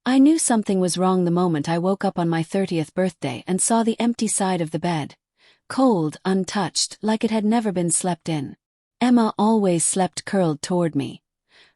I knew something was wrong the moment I woke up on my 30th birthday and saw the empty side of the bed. Cold, untouched, like it had never been slept in. Emma always slept curled toward me,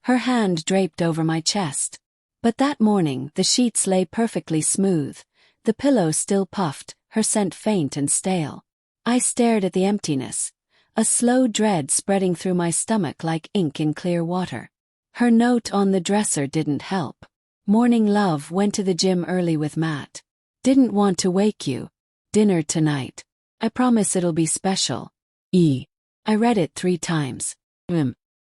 her hand draped over my chest. But that morning the sheets lay perfectly smooth, the pillow still puffed, her scent faint and stale. I stared at the emptiness, a slow dread spreading through my stomach like ink in clear water. Her note on the dresser didn't help. Morning love, went to the gym early with Matt. Didn't want to wake you. Dinner tonight. I promise it'll be special. I read it 3 times.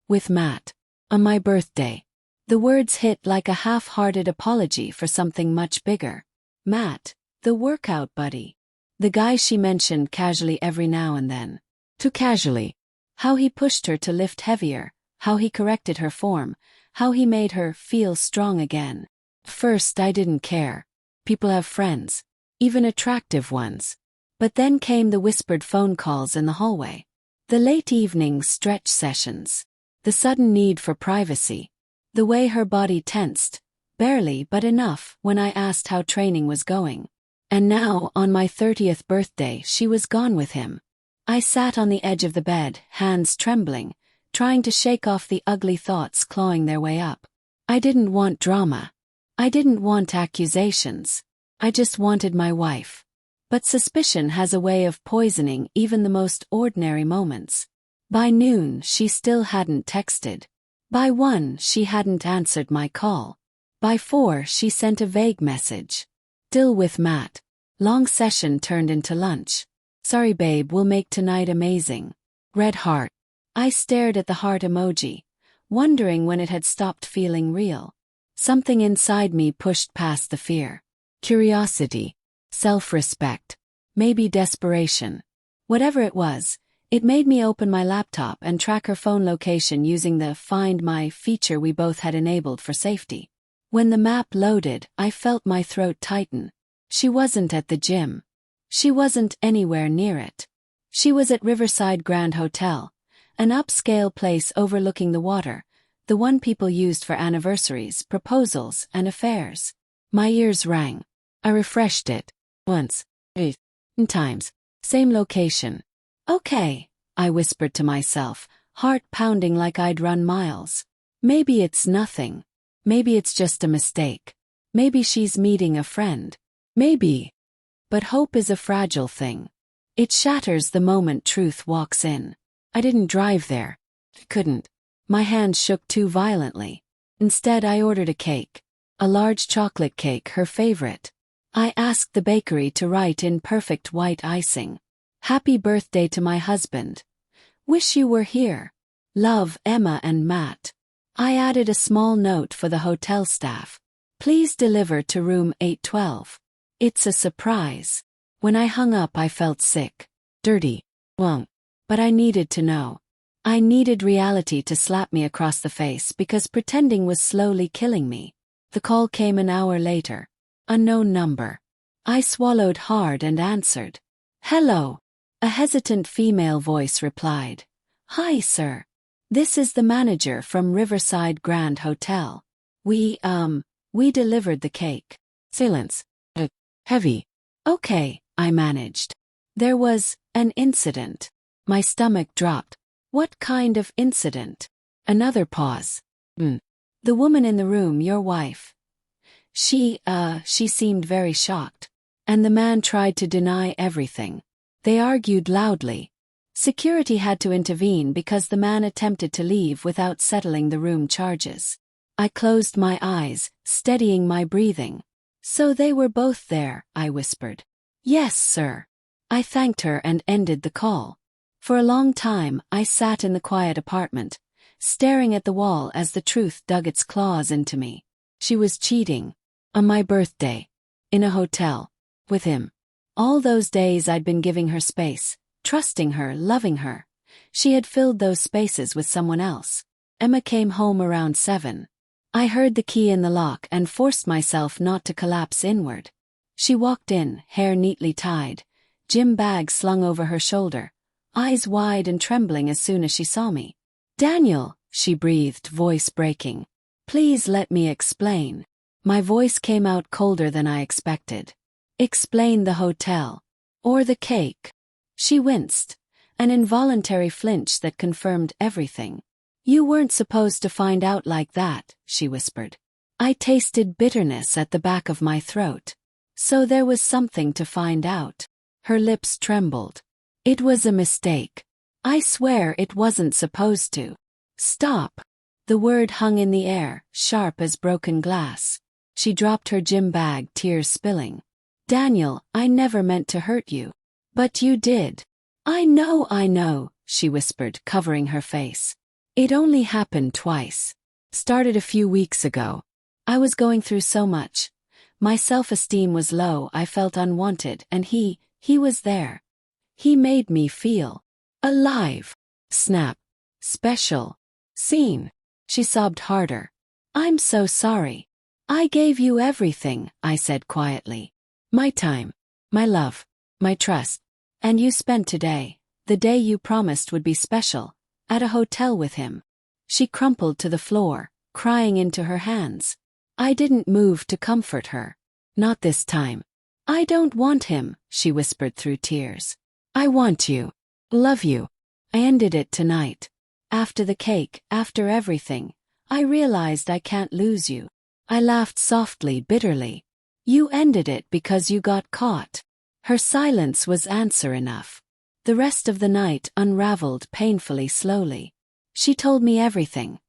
With Matt. On my birthday. The words hit like a half-hearted apology for something much bigger. Matt, the workout buddy. The guy she mentioned casually every now and then. Too casually. How he pushed her to lift heavier, how he corrected her form, how he made her feel strong again. First I didn't care. People have friends. Even attractive ones. But then came the whispered phone calls in the hallway. The late evening stretch sessions. The sudden need for privacy. The way her body tensed. Barely but enough when I asked how training was going. And now, on my 30th birthday, she was gone with him. I sat on the edge of the bed, hands trembling, trying to shake off the ugly thoughts clawing their way up. I didn't want drama. I didn't want accusations. I just wanted my wife. But suspicion has a way of poisoning even the most ordinary moments. By noon, she still hadn't texted. By 1, she hadn't answered my call. By 4, she sent a vague message. Still with Matt. Long session turned into lunch. Sorry babe, we'll make tonight amazing. Red heart. I stared at the heart emoji, wondering when it had stopped feeling real. Something inside me pushed past the fear. Curiosity. Self-respect. Maybe desperation. Whatever it was, it made me open my laptop and track her phone location using the Find My feature we both had enabled for safety. When the map loaded, I felt my throat tighten. She wasn't at the gym. She wasn't anywhere near it. She was at Riverside Grand Hotel, an upscale place overlooking the water, the one people used for anniversaries, proposals, and affairs. My ears rang. I refreshed it. Once. 8 times. Same location. Okay, I whispered to myself, heart pounding like I'd run miles. Maybe it's nothing. Maybe it's just a mistake. Maybe she's meeting a friend. Maybe. But hope is a fragile thing. It shatters the moment truth walks in. I didn't drive there. Couldn't. My hands shook too violently. Instead, I ordered a cake. A large chocolate cake, her favorite. I asked the bakery to write in perfect white icing. Happy birthday to my husband. Wish you were here. Love, Emma and Matt. I added a small note for the hotel staff. Please deliver to room 812. It's a surprise. When I hung up, I felt sick. Dirty. But I needed to know. I needed reality to slap me across the face because pretending was slowly killing me. The call came an hour later. Unknown number. I swallowed hard and answered. Hello. A hesitant female voice replied. Hi, sir. This is the manager from Riverside Grand Hotel. We delivered the cake. Silence. Heavy. Okay, I managed. There was an incident. My stomach dropped. What kind of incident? Another pause. The woman in the room, your wife. She seemed very shocked. And the man tried to deny everything. They argued loudly. Security had to intervene because the man attempted to leave without settling the room charges. I closed my eyes, steadying my breathing. So they were both there, I whispered. Yes, sir. I thanked her and ended the call. For a long time, I sat in the quiet apartment, staring at the wall as the truth dug its claws into me. She was cheating. On my birthday. In a hotel. With him. All those days I'd been giving her space, trusting her, loving her. She had filled those spaces with someone else. Emma came home around 7. I heard the key in the lock and forced myself not to collapse inward. She walked in, hair neatly tied, gym bag slung over her shoulder, eyes wide and trembling as soon as she saw me. Daniel, she breathed, voice breaking. Please let me explain. My voice came out colder than I expected. Explain the hotel. Or the cake. She winced, an involuntary flinch that confirmed everything. You weren't supposed to find out like that, she whispered. I tasted bitterness at the back of my throat. So there was something to find out. Her lips trembled. It was a mistake. I swear it wasn't supposed to. Stop. The word hung in the air, sharp as broken glass. She dropped her gym bag, tears spilling. Daniel, I never meant to hurt you. But you did. I know, she whispered, covering her face. It only happened twice. Started a few weeks ago. I was going through so much. My self-esteem was low, I felt unwanted, and he was there. He made me feel alive. Snap. Special. Seen. She sobbed harder. I'm so sorry. I gave you everything, I said quietly. My time. My love. My trust. And you spent today, the day you promised would be special, at a hotel with him. She crumpled to the floor, crying into her hands. I didn't move to comfort her. Not this time. I don't want him, she whispered through tears. I want you. Love you. I ended it tonight. After the cake, after everything, I realized I can't lose you. I laughed softly, bitterly. You ended it because you got caught. Her silence was answer enough. The rest of the night unraveled painfully slowly. She told me everything.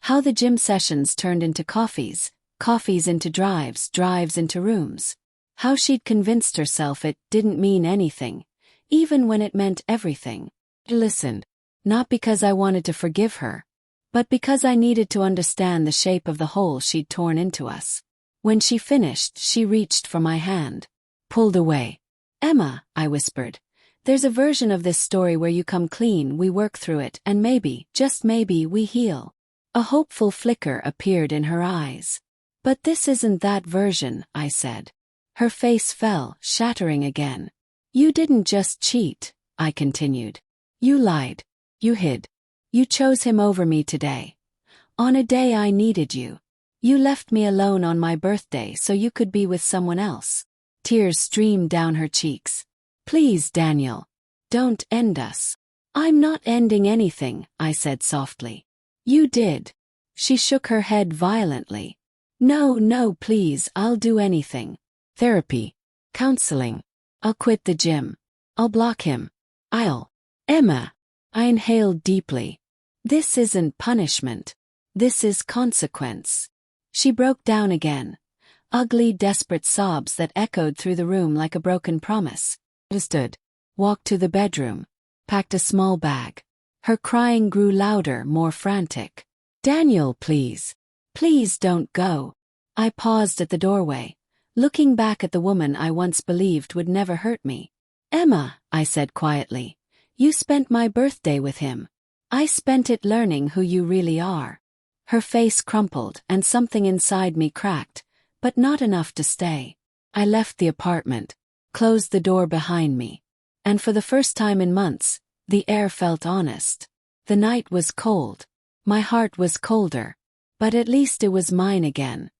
How the gym sessions turned into coffees, coffees into drives, drives into rooms. How she'd convinced herself it didn't mean anything, even when it meant everything. I listened, not because I wanted to forgive her, but because I needed to understand the shape of the hole she'd torn into us. When she finished, she reached for my hand. Pulled away. Emma, I whispered, there's a version of this story where you come clean, we work through it, and maybe, just maybe, we heal. A hopeful flicker appeared in her eyes. But this isn't that version, I said. Her face fell, shattering again. You didn't just cheat, I continued. You lied. You hid. You chose him over me today. On a day I needed you. You left me alone on my birthday so you could be with someone else. Tears streamed down her cheeks. Please, Daniel. Don't end us. I'm not ending anything, I said softly. You did. She shook her head violently. No, please, I'll do anything. Therapy. Counseling. I'll quit the gym. I'll block him. Emma. I inhaled deeply. This isn't punishment. This is consequence. She broke down again. Ugly, desperate sobs that echoed through the room like a broken promise. Understood. Walked to the bedroom. Packed a small bag. Her crying grew louder, more frantic. Daniel, please. Please don't go. I paused at the doorway, looking back at the woman I once believed would never hurt me. Emma, I said quietly, you spent my birthday with him. I spent it learning who you really are. Her face crumpled and something inside me cracked, but not enough to stay. I left the apartment, closed the door behind me, and for the first time in months, the air felt honest. The night was cold. My heart was colder, but at least it was mine again.